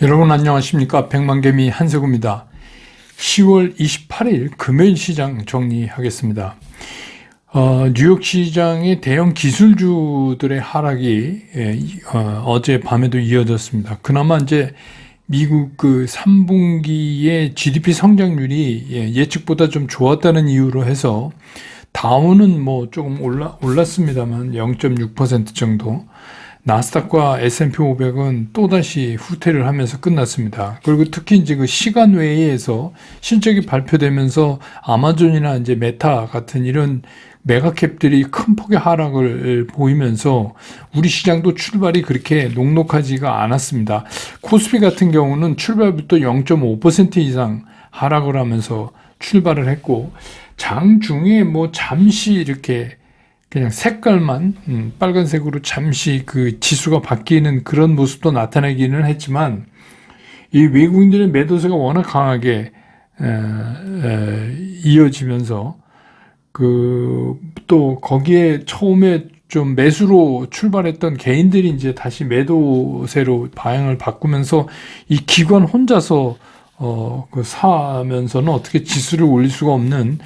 여러분 안녕하십니까? 백만개미 한세구입니다. 10월 28일 금요일 시장 정리하겠습니다. 뉴욕 시장의 대형 기술주들의 하락이 어제 밤에도 이어졌습니다. 그나마 이제 미국 그 3분기의 GDP 성장률이 예측보다 좀 좋았다는 이유로 해서 다우는 뭐 조금 올랐습니다만 0.6% 정도. 나스닥과 S&P 500은 또다시 후퇴를 하면서 끝났습니다. 그리고 특히 이제 그 시간 외에서 실적이 발표되면서 아마존이나 이제 메타 같은 이런 메가캡들이 큰 폭의 하락을 보이면서 우리 시장도 출발이 그렇게 녹록하지가 않았습니다. 코스피 같은 경우는 출발부터 0.5% 이상 하락을 하면서 출발을 했고, 장중에 뭐 잠시 이렇게 그냥 색깔만 빨간색으로 잠시 그 지수가 바뀌는 그런 모습도 나타나기는 했지만, 이 외국인들의 매도세가 워낙 강하게 이어지면서 또 거기에 처음에 좀 매수로 출발했던 개인들이 이제 다시 매도세로 방향을 바꾸면서 이 기관 혼자서 사면서는 어떻게 지수를 올릴 수가 없는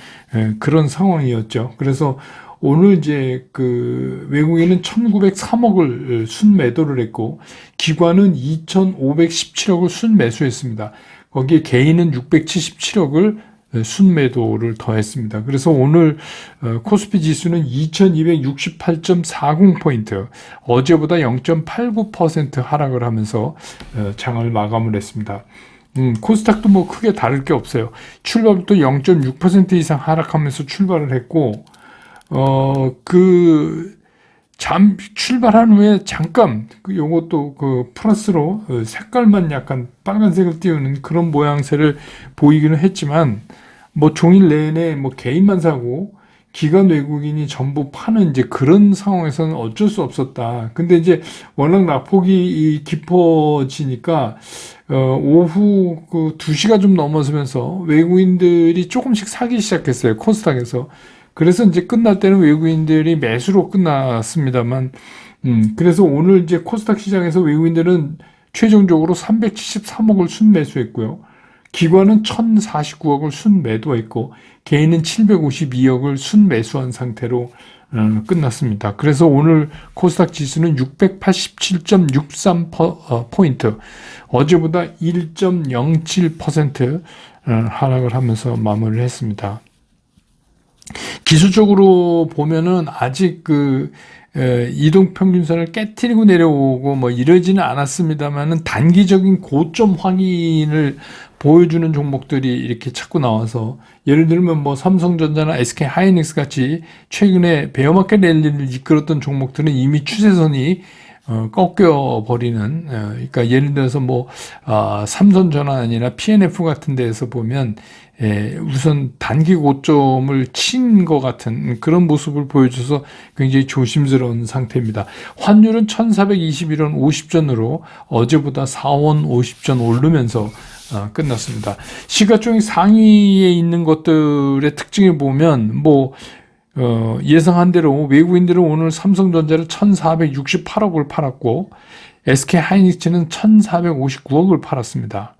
그런 상황이었죠. 그래서 오늘 이제 그 외국인은 1903억을 순매도를 했고, 기관은 2517억을 순매수했습니다. 거기에 개인은 677억을 순매도를 더했습니다. 그래서 오늘 코스피 지수는 2268.40포인트, 어제보다 0.89% 하락을 하면서 장을 마감을 했습니다. 코스닥도 뭐 크게 다를 게 없어요. 출발부터 0.6% 이상 하락하면서 출발을 했고, 출발한 후에 잠깐, 요것도 플러스로 색깔만 약간 빨간색을 띄우는 그런 모양새를 보이기는 했지만, 뭐 종일 내내 뭐 개인만 사고, 기관 외국인이 전부 파는 이제 그런 상황에서는 어쩔 수 없었다. 근데 이제 워낙 낙폭이 깊어지니까, 오후 2시가 좀 넘어서면서 외국인들이 조금씩 사기 시작했어요. 코스닥에서. 그래서 이제 끝날 때는 외국인들이 매수로 끝났습니다만, 그래서 오늘 이제 코스닥 시장에서 외국인들은 최종적으로 373억을 순매수했고요. 기관은 1049억을 순매도했고, 개인은 752억을 순매수한 상태로 끝났습니다. 그래서 오늘 코스닥 지수는 687.63포인트, 어제보다 1.07% 하락을 하면서 마무리를 했습니다. 기술적으로 보면은 아직 이동평균선을 깨트리고 내려오고 뭐 이러지는 않았습니다만은 단기적인 고점 확인을 보여주는 종목들이 이렇게 자꾸 나와서, 예를 들면 뭐 삼성전자나 SK 하이닉스 같이 최근에 베어마켓 랠리를 이끌었던 종목들은 이미 추세선이 꺾여버리는, 그러니까 예를 들어서 뭐, 삼성전환이나 PNF 같은 데에서 보면, 우선 단기 고점을 친 것 같은 그런 모습을 보여줘서 굉장히 조심스러운 상태입니다. 환율은 1421원 50전으로 어제보다 4원 50전 오르면서 끝났습니다. 시가총액 상위에 있는 것들의 특징을 보면, 뭐, 예상한 대로 외국인들은 오늘 삼성전자를 1468억을 팔았고, SK 하이닉스는 1459억을 팔았습니다.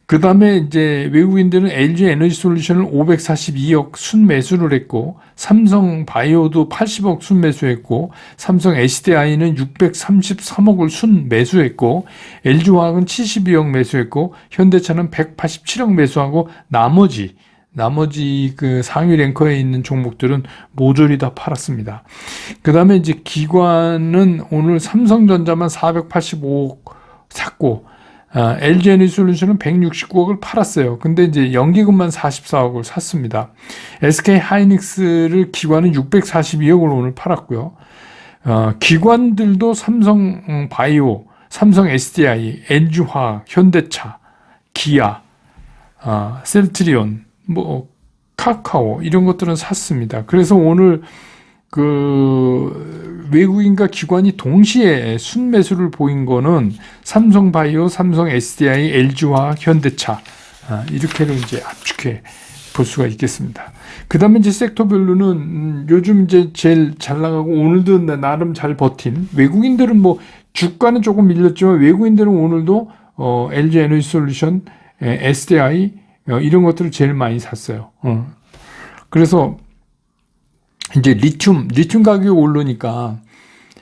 그 다음에 이제 외국인들은 LG 에너지 솔루션을 542억 순매수를 했고, 삼성 바이오도 80억 순매수했고, 삼성 SDI는 633억을 순매수했고, LG화학은 72억 매수했고, 현대차는 187억 매수하고, 나머지 그 상위 랭커에 있는 종목들은 모조리 다 팔았습니다. 그 다음에 이제 기관은 오늘 삼성전자만 485억 샀고, LG 에너지 솔루션은 169억을 팔았어요. 근데 이제 연기금만 44억을 샀습니다. SK 하이닉스를 기관은 642억을 오늘 팔았고요. 기관들도 삼성 바이오, 삼성 SDI, LG화학, 현대차, 기아, 셀트리온, 뭐 카카오 이런 것들은 샀습니다. 그래서 오늘 외국인과 기관이 동시에 순매수를 보인 거는 삼성바이오, 삼성 SDI, LG화학, 현대차 이렇게로 이제 압축해 볼 수가 있겠습니다. 그 다음에 이제 섹터별로는 요즘 이제 제일 잘 나가고 오늘도 나름 잘 버틴, 외국인들은 뭐 주가는 조금 밀렸지만 외국인들은 오늘도 LG 에너지 솔루션, SDI 이런 것들을 제일 많이 샀어요. 그래서 이제 리튬 가격이 오르니까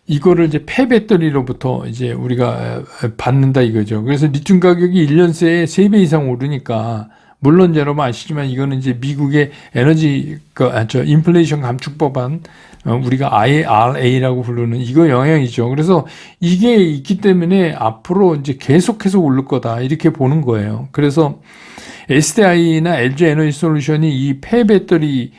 이거를 이제 폐배터리로부터 이제 우리가 받는다 이거죠. 그래서 리튬 가격이 1년 새에 3배 이상 오르니까, 물론 여러분 아시지만 이거는 이제 미국의 에너지, 인플레이션 감축법안, 우리가 IRA라고 부르는 이거 영향이죠. 그래서 이게 있기 때문에 앞으로 이제 계속해서 오를 거다, 이렇게 보는 거예요. 그래서 SDI나 LG 에너지 솔루션이 이 폐배터리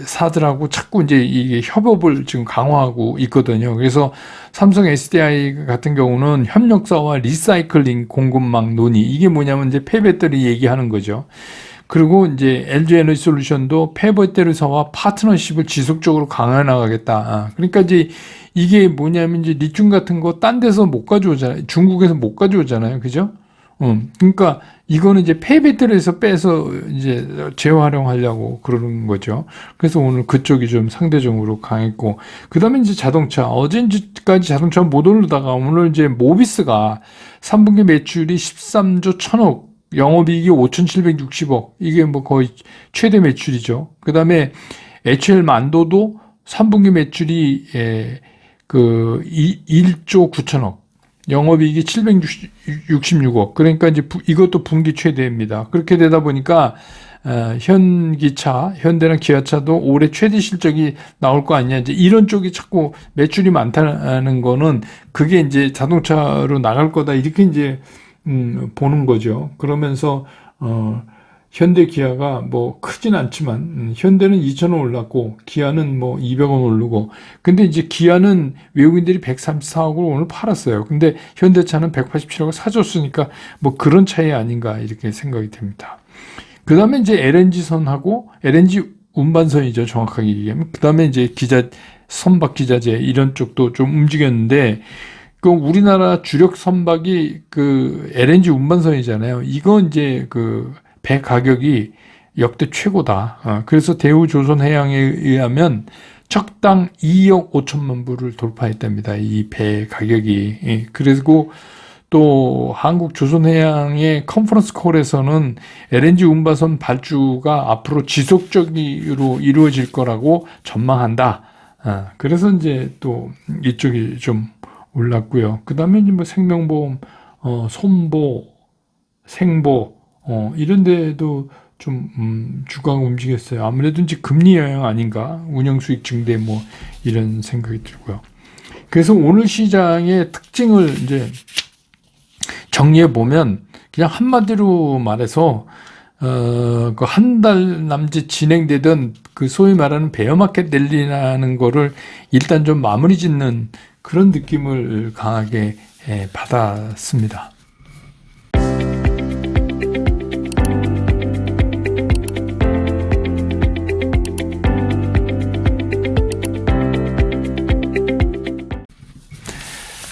사들하고 자꾸 이제 이게 협업을 지금 강화하고 있거든요. 그래서 삼성 SDI 같은 경우는 협력사와 리사이클링 공급망 논의, 이게 뭐냐면 이제 폐배터리 얘기하는 거죠. 그리고 이제 LG 에너지 솔루션도 폐배터리사와 파트너십을 지속적으로 강화해 나가겠다. 그러니까 이제 이게 뭐냐면 이제 리튬 같은 거 딴 데서 못 가져오잖아요. 중국에서 못 가져오잖아요. 그죠? 그러니까 이거는 이제 폐배터리에서 빼서 이제 재활용하려고 그러는 거죠. 그래서 오늘 그쪽이 좀 상대적으로 강했고, 그 다음에 이제 자동차, 어제까지 자동차 못 오르다가 오늘 이제 모비스가 3분기 매출이 13조 1000억, 영업이익이 5760억, 이게 뭐 거의 최대 매출이죠. 그 다음에 HL 만도도 3분기 매출이 1조 9천억, 영업이익이 766억. 그러니까 이제 이것도 분기 최대입니다. 그렇게 되다 보니까 현기차, 현대나 기아차도 올해 최대 실적이 나올 거 아니냐, 이제 이런 쪽이 자꾸 매출이 많다는 거는 그게 이제 자동차로 나갈 거다, 이렇게 이제 보는 거죠. 그러면서 현대 기아가 뭐 크진 않지만 현대는 2,000원 올랐고 기아는 뭐 200원 오르고, 근데 이제 기아는 외국인들이 134억으로 오늘 팔았어요. 근데 현대차는 187억을 사줬으니까 뭐 그런 차이 아닌가, 이렇게 생각이 됩니다. 그 다음에 이제 LNG선하고 LNG 운반선이죠, 정확하게 얘기하면. 그 다음에 이제 선박 기자재 이런 쪽도 좀 움직였는데, 그 우리나라 주력 선박이 그 LNG 운반선이잖아요. 이건 이제 그 배 가격이 역대 최고다. 그래서 대우조선해양에 의하면 척당 2억 5천만 불을 돌파했답니다, 이 배 가격이. 그리고 또 한국조선해양의 컨퍼런스 콜에서는 LNG 운반선 발주가 앞으로 지속적으로 이루어질 거라고 전망한다. 그래서 이제 또 이쪽이 좀 올랐고요. 그 다음에 이제 뭐 생명보험, 손보, 생보, 이런 데도 좀 주가가 움직였어요. 아무래도 이제 금리 영향 아닌가, 운영수익 증대 뭐 이런 생각이 들고요. 그래서 오늘 시장의 특징을 이제 정리해 보면, 그냥 한마디로 말해서 그 한 달 남짓 진행되던 그 소위 말하는 베어마켓 랠리라는 거를 일단 좀 마무리 짓는 그런 느낌을 강하게 받았습니다.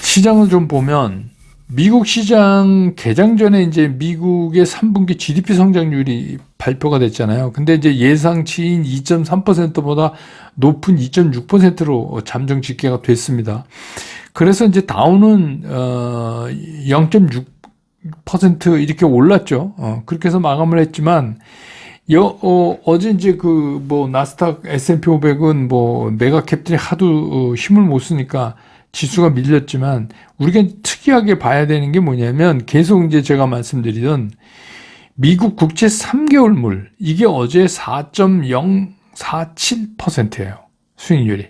시장을 좀 보면, 미국 시장 개장 전에 이제 미국의 3분기 GDP 성장률이 발표가 됐잖아요. 근데 이제 예상치인 2.3%보다 높은 2.6%로 잠정 집계가 됐습니다. 그래서 이제 다우는 0.6% 이렇게 올랐죠. 그렇게 해서 마감을 했지만, 어제 이제 그 뭐 나스닥 S&P 500은 뭐 메가캡들이 하도 힘을 못 쓰니까 지수가 밀렸지만, 우리가 특이하게 봐야 되는 게 뭐냐면, 계속 이제 제가 말씀드리던 미국 국채 3개월물, 이게 어제 4.047%예요, 수익률이.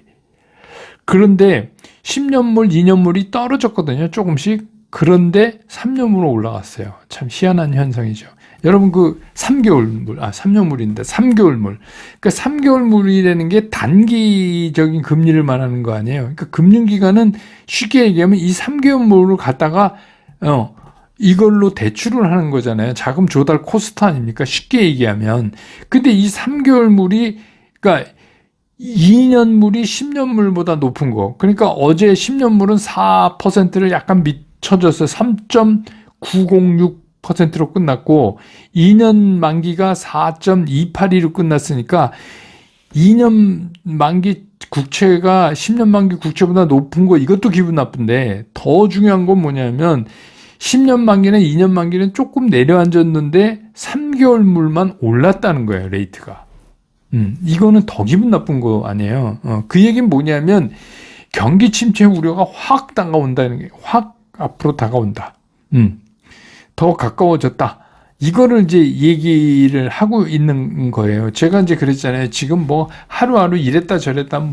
그런데 10년물, 2년물이 떨어졌거든요, 조금씩. 그런데 3년물로 올라갔어요. 참 희한한 현상이죠. 여러분, 그 3개월물, 3년물인데 3개월물. 그러니까 3개월물이라는 게 단기적인 금리를 말하는 거 아니에요. 그러니까 금융기관은 쉽게 얘기하면 이 3개월물을 갖다가, 이걸로 대출을 하는 거잖아요. 자금 조달 코스트 아닙니까? 쉽게 얘기하면. 근데 이 3개월물이, 그러니까 2년물이 10년물보다 높은 거. 그러니까 어제 10년물은 4%를 약간 미쳐졌어요. 3.906% 4.6%로 끝났고 2년 만기가 4.28%로 끝났으니까 2년 만기 국채가 10년 만기 국채보다 높은 거 이것도 기분 나쁜데 더 중요한 건 뭐냐면 10년 만기는 2년 만기는 조금 내려앉았는데 3개월 물만 올랐다는 거예요, 레이트가. 이거는 더 기분 나쁜 거 아니에요. 그 얘기는 뭐냐면 경기 침체 우려가 확 다가온다는 게 확 앞으로 다가온다. 더 가까워졌다. 이거를 이제 얘기를 하고 있는 거예요. 제가 이제 그랬잖아요. 지금 뭐 하루하루 이랬다 저랬다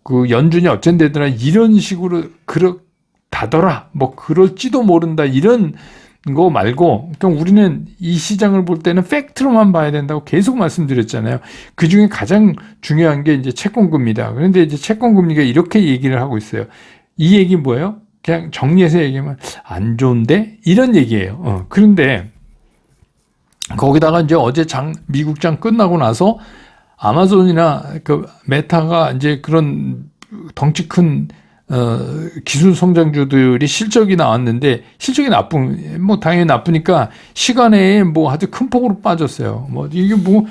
그 연준이 어쩐대더라 이런 식으로 그렇다더라 뭐 그럴지도 모른다 이런 거 말고 그러니까 우리는 이 시장을 볼 때는 팩트로만 봐야 된다고 계속 말씀드렸잖아요. 그 중에 가장 중요한 게 이제 채권금리다. 그런데 이제 채권금리가 이렇게 얘기를 하고 있어요. 이 얘기 뭐예요? 그냥 정리해서 얘기하면 안 좋은데 이런 얘기예요. 그런데 거기다가 이제 어제 미국장 끝나고 나서 아마존이나 그 메타가 이제 그런 덩치 큰 기술 성장주들이 실적이 나왔는데 실적이 뭐 당연히 나쁘니까 시간에 뭐 아주 큰 폭으로 빠졌어요. 뭐 이게 뭐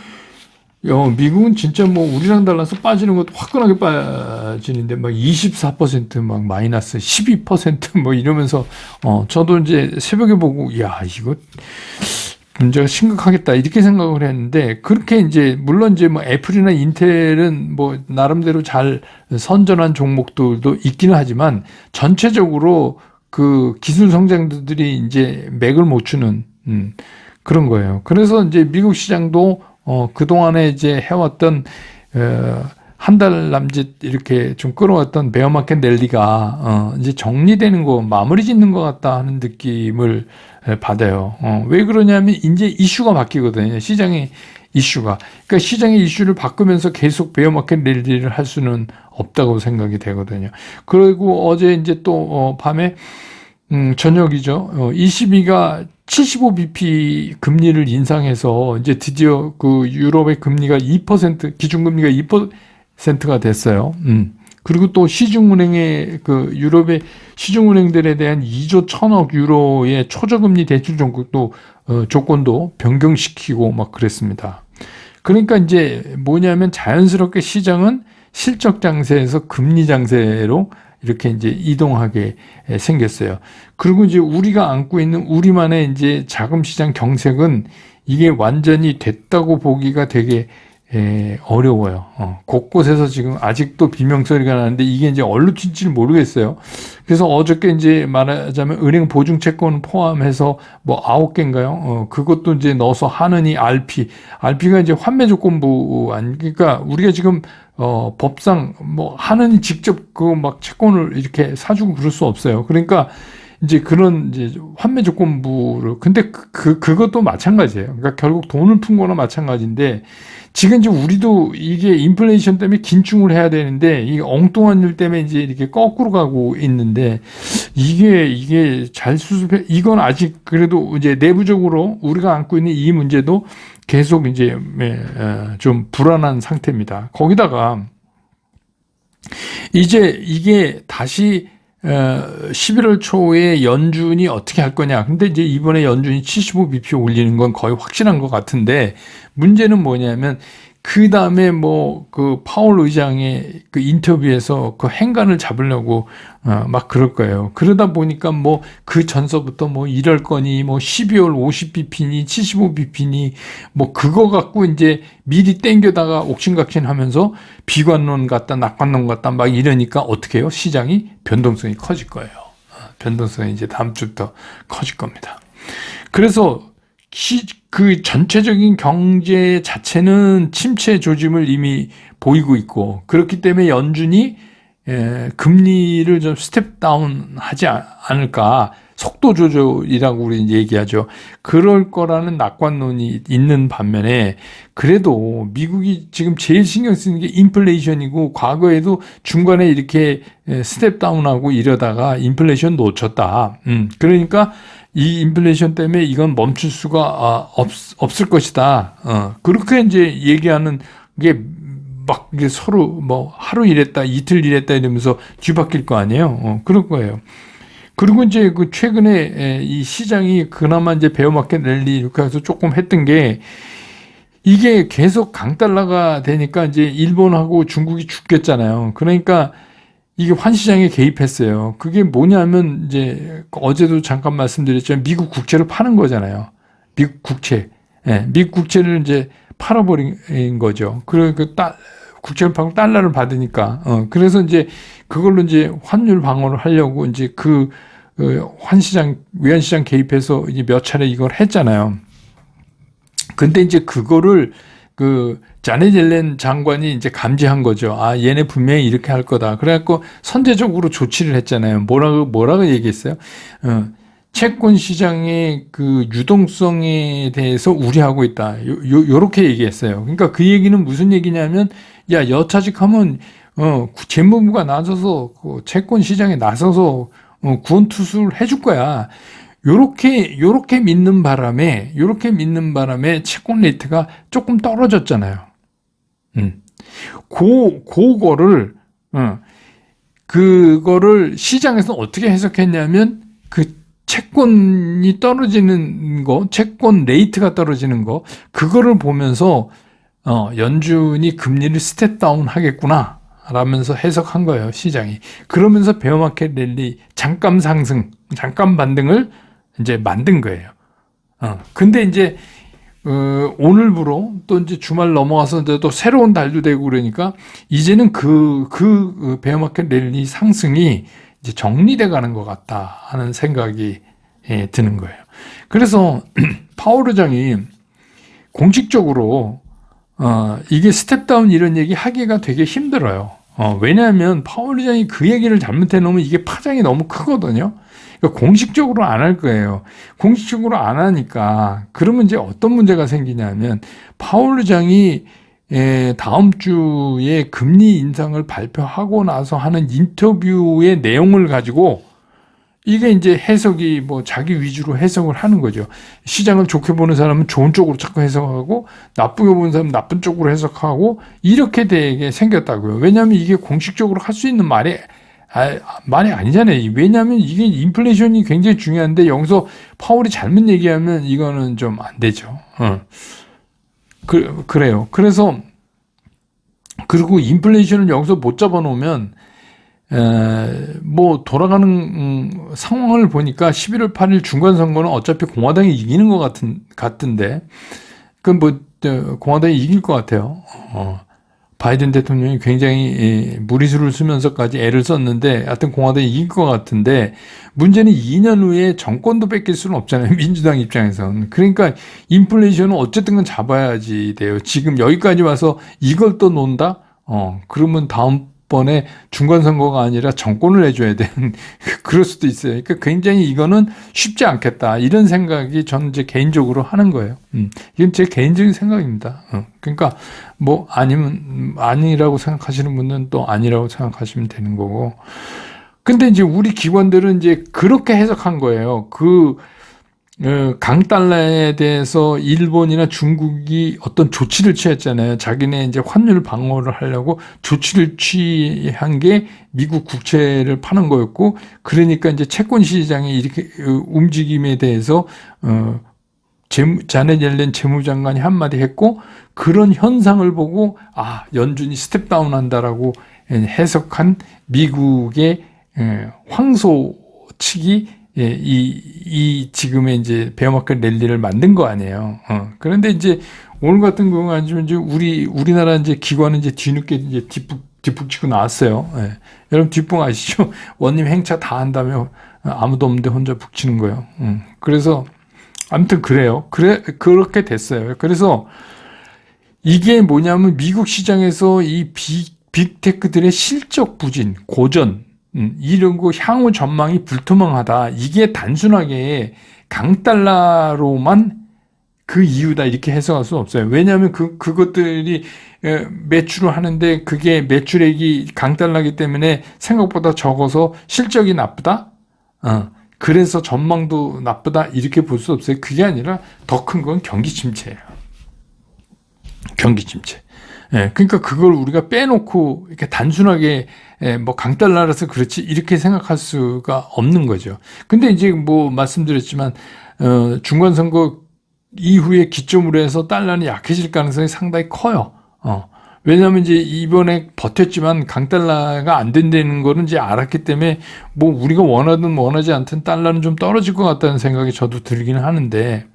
미국은 진짜 뭐 우리랑 달라서 빠지는 것도 화끈하게 빠지는데 막 24%막 마이너스 12%뭐 이러면서 저도 이제 새벽에 보고 야 이거 문제가 심각하겠다 이렇게 생각을 했는데 그렇게 이제 물론 이제 뭐 애플이나 인텔은 뭐 나름대로 잘 선전한 종목들도 있기는 하지만 전체적으로 그 기술 성장들이 이제 맥을 못 추는 그런 거예요. 그래서 이제 미국 시장도 그동안에 이제 해왔던 한 달 남짓 이렇게 좀 끌어왔던 베어마켓 랠리가 이제 정리되는 거 마무리 짓는 것 같다 하는 느낌을 받아요. 왜 그러냐면 이제 이슈가 바뀌거든요. 시장의 이슈가. 그러니까 시장의 이슈를 바꾸면서 계속 베어마켓 랠리를 할 수는 없다고 생각이 되거든요. 그리고 어제 이제 또 밤에 저녁이죠. ECB가 75bp 금리를 인상해서 이제 드디어 그 유럽의 금리가 2% 기준금리가 2%가 됐어요. 그리고 또 시중은행의 그 유럽의 시중은행들에 대한 2조 1천억 유로의 초저금리 대출 조건도 변경시키고 막 그랬습니다. 그러니까 이제 뭐냐면 자연스럽게 시장은 실적 장세에서 금리 장세로 이렇게 이제 이동하게 생겼어요. 그리고 이제 우리가 안고 있는 우리만의 이제 자금 시장 경색은 이게 완전히 됐다고 보기가 되게 어려워요. 곳곳에서 지금 아직도 비명소리가 나는데 이게 이제 어디로 튈지 모르겠어요. 그래서 어저께 이제 말하자면 은행 보증채권 포함해서 뭐 9개인가요? 그것도 이제 넣어서 하느니 RP가 이제 환매조건부 그러니까 우리가 지금 법상 뭐 하느니 직접 그 막 채권을 이렇게 사주고 그럴 수 없어요. 그러니까 이제 그런 이제 환매 조건부를 근데 그것도 마찬가지예요. 그러니까 결국 돈을 푼 거나 마찬가지인데 지금 이제 우리도 이게 인플레이션 때문에 긴축을 해야 되는데 이게 엉뚱한 일 때문에 이제 이렇게 거꾸로 가고 있는데 이게 잘 수습해 이건 아직 그래도 이제 내부적으로 우리가 안고 있는 이 문제도 계속 이제 좀 불안한 상태입니다. 거기다가 이제 이게 다시 11월 초에 연준이 어떻게 할 거냐. 근데 이제 이번에 연준이 75bp 올리는 건 거의 확실한 것 같은데 문제는 뭐냐면 그 다음에 뭐 그 파월 의장의 그 인터뷰에서 그 행간을 잡으려고 막 그럴 거예요. 그러다 보니까 뭐 그 전서부터 뭐 이럴 거니 뭐 12월 50bp니 75bp니 뭐 그거 갖고 이제 미리 땡겨다가 옥신각신 하면서 비관론 같다 낙관론 같다 막 이러니까 어떻게 해요? 시장이 변동성이 커질 거예요. 변동성이 이제 다음 주부터 커질 겁니다. 그래서 그 전체적인 경제 자체는 침체 조짐을 이미 보이고 있고 그렇기 때문에 연준이 금리를 좀 스텝 다운 하지 않을까 속도 조절이라고 우리 얘기하죠. 그럴 거라는 낙관론이 있는 반면에 그래도 미국이 지금 제일 신경 쓰는 게 인플레이션이고 과거에도 중간에 이렇게 스텝 다운하고 이러다가 인플레이션 놓쳤다. 그러니까 이 인플레이션 때문에 이건 멈출 수가 없을 것이다. 그렇게 이제 얘기하는 게 막 이게 서로 뭐 하루 이랬다 이틀 이랬다 이러면서 뒤바뀔 거 아니에요. 그럴 거예요. 그리고 이제 그 최근에 이 시장이 그나마 이제 베어마켓 랠리 이렇게 해서 조금 했던 게 이게 계속 강달러가 되니까 이제 일본하고 중국이 죽겠잖아요. 그러니까 이게 환시장에 개입했어요. 그게 뭐냐면 이제 어제도 잠깐 말씀드렸지만 미국 국채를 파는 거잖아요. 미국 국채. 예, 미국 국채를 이제 팔아버린 거죠. 그리고 국채를 팔고 달러를 받으니까. 그래서 이제 그걸로 이제 환율 방어를 하려고 이제 환시장, 외환시장 개입해서 이제 몇 차례 이걸 했잖아요. 근데 이제 그거를 자넷 옐렌 장관이 이제 감지한 거죠. 아, 얘네 분명히 이렇게 할 거다. 그래갖고 선제적으로 조치를 했잖아요. 뭐라고 얘기했어요? 채권 시장의 그 유동성에 대해서 우려하고 있다. 요렇게 얘기했어요. 그러니까 그 얘기는 무슨 얘기냐면, 야, 여차직하면, 재무부가 나서서 채권 시장에 나서서 구원투수를 해줄 거야. 요렇게 믿는 바람에 채권 레이트가 조금 떨어졌잖아요. 그거를 시장에서 어떻게 해석했냐면, 채권이 떨어지는 거, 채권 레이트가 떨어지는 거, 그거를 보면서, 연준이 금리를 스텝 다운 하겠구나, 라면서 해석한 거예요, 시장이. 그러면서 베어마켓 랠리 잠깐 상승, 잠깐 반등을 이제 만든 거예요. 근데 이제, 오늘부로 또 이제 주말 넘어가서 또 새로운 달도 되고 그러니까 이제는 베어마켓 랠리 상승이 이제 정리돼 가는 것 같다 하는 생각이 드는 거예요. 그래서 파월 의장이 공식적으로, 이게 스텝다운 이런 얘기 하기가 되게 힘들어요. 왜냐하면 파월 의장이 그 얘기를 잘못해 놓으면 이게 파장이 너무 크거든요. 그러니까 공식적으로 안 할 거예요. 공식적으로 안 하니까 그러면 이제 어떤 문제가 생기냐면 파월 의장이 다음 주에 금리 인상을 발표하고 나서 하는 인터뷰의 내용을 가지고 이게 이제 해석이 자기 위주로 해석을 하는 거죠. 시장을 좋게 보는 사람은 좋은 쪽으로 자꾸 해석하고 나쁘게 보는 사람은 나쁜 쪽으로 해석하고 이렇게 되게 생겼다고요. 왜냐하면 이게 공식적으로 할 수 있는 말이 아니잖아요. 왜냐하면 이게 인플레이션이 굉장히 중요한데 여기서 파월이 잘못 얘기하면 이거는 좀 안 되죠. 그래요. 그래서 그리고 인플레이션을 여기서 못 잡아놓으면 돌아가는 상황을 보니까 11월 8일 중간선거는 어차피 공화당이 이기는 것 같은데 공화당이 이길 것 같아요. 바이든 대통령이 굉장히 무리수를 쓰면서까지 애를 썼는데 하여튼 공화당이 이길 것 같은데 문제는 2년 후에 정권도 뺏길 수는 없잖아요. 민주당 입장에서는. 그러니까 인플레이션은 어쨌든 건 잡아야지 돼요. 지금 여기까지 와서 이걸 또 논다? 그러면 다음번에 중간선거가 아니라 정권을 내줘야 되는 그럴 수도 있어요. 그러니까 굉장히 이거는 쉽지 않겠다. 이런 생각이 저는 이제 개인적으로 하는 거예요. 이건 제 개인적인 생각입니다. 그러니까 아니라고 생각하시는 분은 또 아니라고 생각하시면 되는 거고. 근데 이제 우리 기관들은 이제 그렇게 해석한 거예요. 강달러에 대해서 일본이나 중국이 어떤 조치를 취했잖아요. 자기네 이제 환율 방어를 하려고 조치를 취한 게 미국 국채를 파는 거였고, 그러니까 이제 채권 시장의 이렇게 움직임에 대해서 자넷 옐렌 재무장관이 한마디 했고, 그런 현상을 보고 연준이 스텝 다운 한다라고 해석한 미국의 황소 측이 이 지금의 이제 베어마켓 랠리를 만든 거 아니에요. 그런데 이제 오늘 같은 경우는 이제 우리나라 이제 기관은 이제 뒤늦게 이제 뒷북 치고 나왔어요. 여러분 뒷북 아시죠? 원님 행차 다 한다며 아무도 없는데 혼자 북 치는 거예요. 그래서 아무튼 그래요. 그렇게 됐어요. 그래서 이게 뭐냐면 미국 시장에서 이 빅테크들의 실적 부진, 고전, 이런 거 향후 전망이 불투명하다. 이게 단순하게 강달러로만 그 이유다 이렇게 해석할 수 없어요. 왜냐하면 그것들이 매출을 하는데 그게 매출액이 강달러이기 때문에 생각보다 적어서 실적이 나쁘다. 그래서 전망도 나쁘다 이렇게 볼 수 없어요. 그게 아니라 더 큰 건 경기 침체예요. 경기 침체. 예, 그러니까 그걸 우리가 빼놓고 이렇게 단순하게 뭐 강달러라서 그렇지 이렇게 생각할 수가 없는 거죠. 근데 이제 뭐 말씀드렸지만 중간 선거 이후에 기점으로 해서 달러는 약해질 가능성이 상당히 커요. 왜냐하면 이제 이번에 버텼지만 강달러가 안 된다는 거는 이제 알았기 때문에 뭐 우리가 원하든 원하지 않든 달러는 좀 떨어질 것 같다는 생각이 저도 들기는 하는데,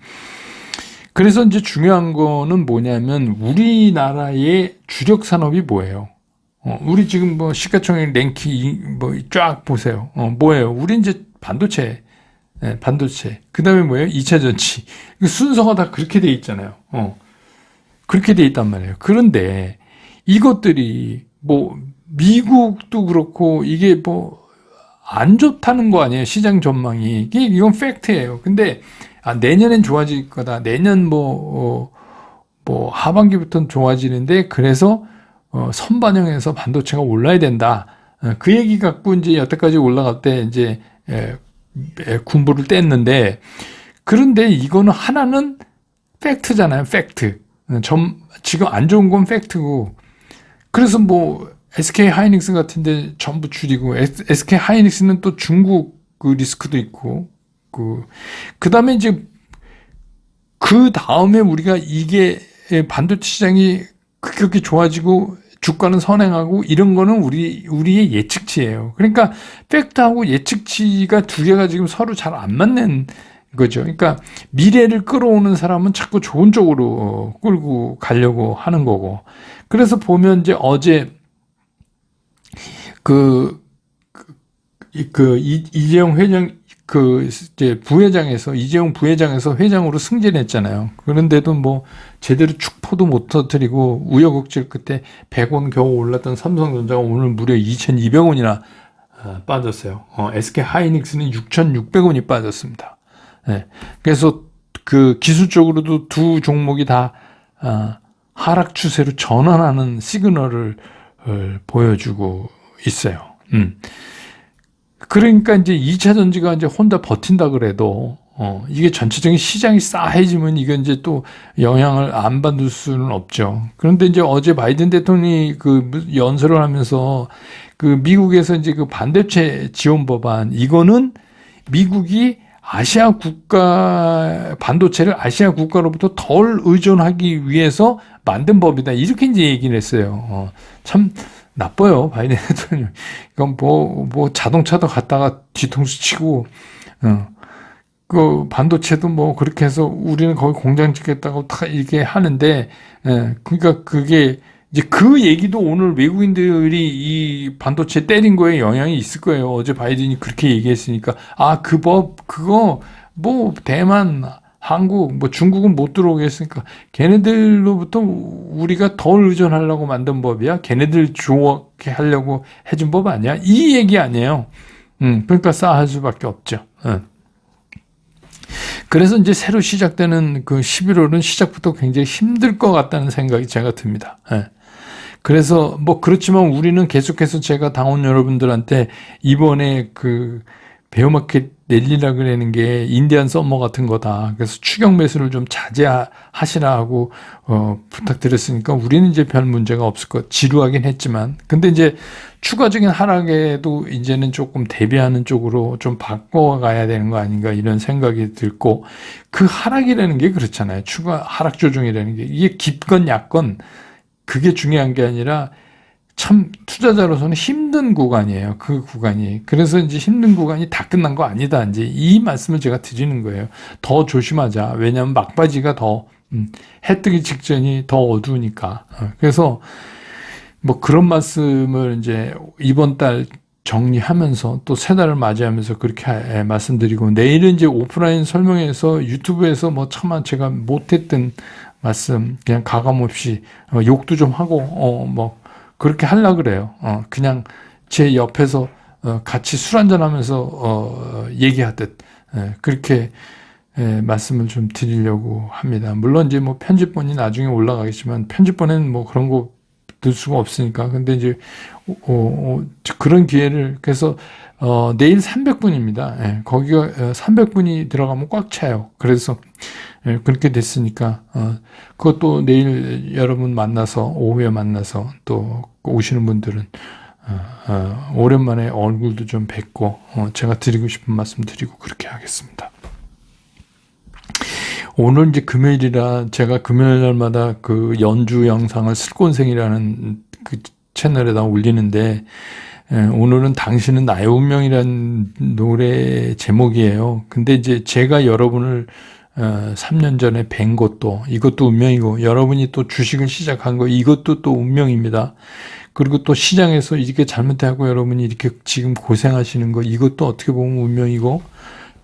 그래서 이제 중요한 거는 뭐냐면 우리나라의 주력 산업이 뭐예요? 우리 지금 뭐 시가총액 랭킹 뭐 쫙 보세요. 뭐예요? 우리 이제 반도체, 반도체. 그 다음에 뭐예요? 2차 전지. 순서가 다 그렇게 돼 있잖아요. 그렇게 돼 있단 말이에요. 그런데 이것들이 뭐 미국도 그렇고 이게 뭐 안 좋다는 거 아니에요? 시장 전망이. 이건 팩트예요. 근데 내년엔 좋아질 거다. 내년 뭐 하반기부터는 좋아지는데 그래서 선반영해서 반도체가 올라야 된다. 그 얘기 갖고 이제 여태까지 올라갈 때 이제 군부를 뗐는데, 그런데 이거는 하나는 팩트잖아요. 팩트. 지금 안 좋은 건 팩트고, 그래서 뭐 SK 하이닉스 같은데 전부 줄이고, SK 하이닉스는 또 중국 그 리스크도 있고, 그 다음에 이제 그 다음에 우리가 이게 반도체 시장이 그렇게 좋아지고 주가는 선행하고 이런 거는 우리의 예측치예요. 그러니까 팩트하고 예측치가 두 개가 지금 서로 잘 안 맞는 거죠. 그러니까 미래를 끌어오는 사람은 자꾸 좋은 쪽으로 끌고 가려고 하는 거고. 그래서 보면 이제 어제 이재용 회장 이제 이재용 부회장에서 회장으로 승진했잖아요. 그런데도 뭐 제대로 축포도 못 터뜨리고 우여곡절 끝에 100원 겨우 올랐던 삼성전자가 오늘 무려 2,200원이나 빠졌어요. SK 하이닉스는 6,600원이 빠졌습니다. 네. 그래서 그 기술적으로도 두 종목이 다 하락 추세로 전환하는 시그널을 보여주고 있어요. 그러니까 이제 2차 전지가 이제 혼자 버틴다 그래도, 이게 전체적인 시장이 싸해지면 이게 이제 또 영향을 안 받을 수는 없죠. 그런데 이제 어제 바이든 대통령이 그 연설을 하면서 그 미국에서 이제 그 반도체 지원 법안, 이거는 미국이 반도체를 아시아 국가로부터 덜 의존하기 위해서 만든 법이다. 이렇게 이제 얘기를 했어요. 참 나빠요, 바이든 대통령. 이건 뭐 자동차도 갖다가 뒤통수 치고, 그 반도체도 뭐 그렇게 해서 우리는 거기 공장 짓겠다고 다 이렇게 하는데, 그러니까 그게 이제 그 얘기도 오늘 외국인들이 이 반도체 때린 거에 영향이 있을 거예요. 어제 바이든이 그렇게 얘기했으니까, 그거 뭐 대만, 한국, 뭐 중국은 못 들어오게 했으니까 걔네들로부터 우리가 덜 의존하려고 만든 법이야? 걔네들 좋게 하려고 해준 법 아니야? 이 얘기 아니에요. 그러니까 싸할 수밖에 없죠. 그래서 이제 새로 시작되는 그 11월은 시작부터 굉장히 힘들 것 같다는 생각이 제가 듭니다. 그래서 뭐 그렇지만 우리는 계속해서 제가 당원 여러분들한테 이번에 그 베어마켓 랠리라 그러는 게 인디안 서머 같은 거다. 그래서 추격 매수를 좀 자제하시라 하고 부탁드렸으니까 우리는 이제 별 문제가 없을 것. 지루하긴 했지만, 근데 이제 추가적인 하락에도 이제는 조금 대비하는 쪽으로 좀 바꿔가야 되는 거 아닌가 이런 생각이 들고, 그 하락이라는 게 그렇잖아요. 추가 하락 조정이라는 게 이게 깊건 얕건 그게 중요한 게 아니라 참 투자자로서는 힘든 구간이에요. 그 구간이. 그래서 이제 힘든 구간이 다 끝난 거 아니다. 이제 이 말씀을 제가 드리는 거예요. 더 조심하자. 왜냐하면 막바지가 더 해 뜨기 직전이 더 어두우니까. 그래서 뭐 그런 말씀을 이제 이번 달 정리하면서 또 새 달을 맞이하면서 그렇게 말씀드리고, 내일은 이제 오프라인 설명회에서 유튜브에서 뭐 차마 제가 못했던 말씀 그냥 가감없이 욕도 좀 하고 뭐 그렇게 하려고 그래요. 그냥 제 옆에서 같이 술 한잔 하면서 얘기하듯 그렇게 말씀을 좀 드리려고 합니다. 물론 이제 뭐 편집본이 나중에 올라가겠지만 편집본에는 뭐 그런 거 넣을 수가 없으니까. 근데 이제 그런 기회를, 그래서 내일 300분입니다. 거기가 300분이 들어가면 꽉 차요. 그래서 예, 그렇게 됐으니까 그것도 내일 여러분 만나서 오후에 만나서 또 오시는 분들은 오랜만에 얼굴도 좀 뵙고 제가 드리고 싶은 말씀 드리고 그렇게 하겠습니다. 오늘 이제 금요일이라 제가 금요일 날마다 그 연주 영상을 슬곤생이라는 그 채널에다 올리는데 오늘은 당신은 나의 운명이라는 노래 제목이에요. 근데 이제 제가 여러분을 3년 전에 뵌 것도 이것도 운명이고 여러분이 또 주식을 시작한 거 이것도 또 운명입니다. 그리고 또 시장에서 이렇게 잘못하고 여러분이 이렇게 지금 고생하시는 거 이것도 어떻게 보면 운명이고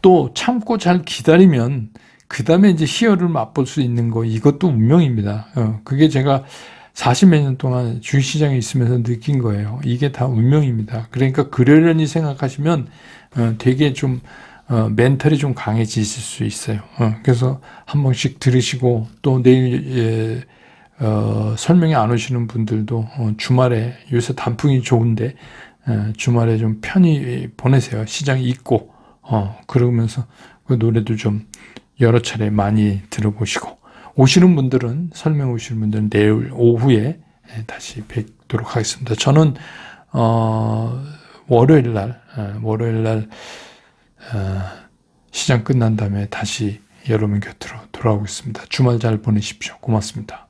또 참고 잘 기다리면 그 다음에 이제 희열을 맛볼 수 있는 거 이것도 운명입니다. 그게 제가 40몇 년 동안 주식시장에 있으면서 느낀 거예요. 이게 다 운명입니다. 그러니까 그러려니 생각하시면 되게 좀 멘탈이 좀 강해지실 수 있어요. 그래서 한 번씩 들으시고 또 내일 설명이 안 오시는 분들도 주말에 요새 단풍이 좋은데 주말에 좀 편히 보내세요. 시장이 있고 그러면서 그 노래도 좀 여러 차례 많이 들어보시고 오시는 분들은 설명 오시는 분들은 내일 오후에 다시 뵙도록 하겠습니다. 저는 월요일 날 시장 끝난 다음에 다시 여러분 곁으로 돌아오겠습니다. 주말 잘 보내십시오. 고맙습니다.